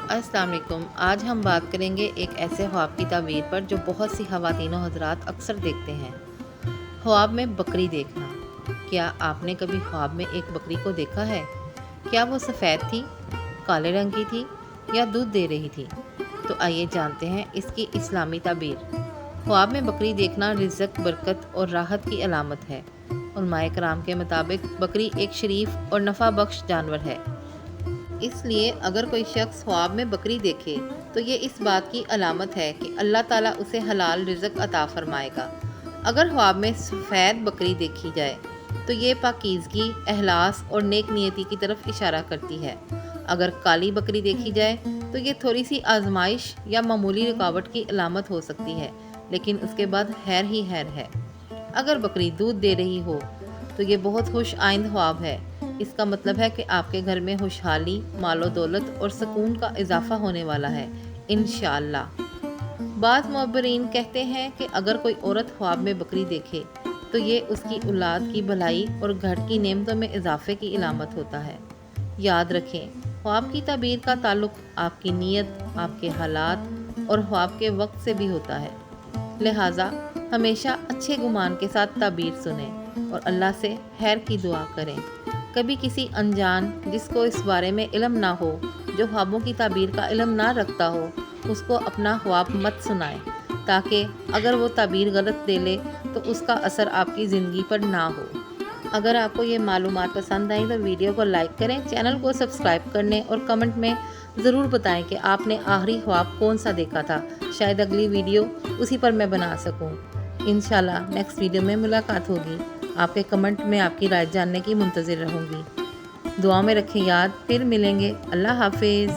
अस्सलाम वालेकुम। आज हम बात करेंगे एक ऐसे ख्वाब की ताबीर पर जो बहुत सी ख़वातीन हज़रात अक्सर देखते हैं। ख्वाब में बकरी देखना। क्या आपने कभी ख्वाब में एक बकरी को देखा है? क्या वो सफ़ेद थी, काले रंग की थी या दूध दे रही थी? तो आइए जानते हैं इसकी इस्लामी ताबीर। ख्वाब में बकरी देखना रिज़्क़, बरकत और राहत की अलामत है। उलमाए कराम के मुताबिक बकरी एक शरीफ और नफ़ा बख्श जानवर है। इसलिए अगर कोई शख्स ख्वाब में बकरी देखे तो ये इस बात की अलामत है कि अल्लाह ताला उसे हलाल रिज़्क़ अता फ़रमाएगा। अगर ख्वाब में सफ़ेद बकरी देखी जाए तो ये पाकीज़गी, एहलास और नेक नियति की तरफ इशारा करती है। अगर काली बकरी देखी जाए तो ये थोड़ी सी आजमाइश या मामूली रुकावट की अलामत हो सकती है, लेकिन उसके बाद खैर ही खैर है। अगर बकरी दूध दे रही हो तो ये बहुत खुश आइंद ख्वाब है। इसका मतलब है कि आपके घर में खुशहाली, मालो दौलत और सुकून का इजाफा होने वाला है, इंशाअल्लाह। बाज़ मुअब्बरीन कहते हैं कि अगर कोई औरत ख्वाब में बकरी देखे तो ये उसकी औलाद की भलाई और घर की नेमतों में इजाफे की इलामत होता है। याद रखें, ख्वाब की ताबीर का ताल्लुक आपकी नीयत, आपके हालात और ख्वाब के वक्त से भी होता है। लिहाजा हमेशा अच्छे गुमान के साथ ताबीर सुनें और अल्लाह से खैर की दुआ करें। कभी किसी अनजान जिसको इस बारे में इल्म ना हो, जो ख्वाबों की ताबीर का इल्म ना रखता हो, उसको अपना ख्वाब मत सुनाएं, ताकि अगर वो ताबीर गलत दे ले तो उसका असर आपकी ज़िंदगी पर ना हो। अगर आपको ये मालूमात पसंद आई तो वीडियो को लाइक करें, चैनल को सब्सक्राइब करने और कमेंट में ज़रूर बताएं कि आपने आखिरी ख्वाब कौन सा देखा था। शायद अगली वीडियो उसी पर मैं बना सकूं। इंशाल्लाह नेक्स्ट वीडियो में मुलाकात होगी। आपके कमेंट में आपकी राय जानने की मुंतज़िर रहूँगी। दुआ में रखें याद, फिर मिलेंगे। अल्लाह हाफिज़।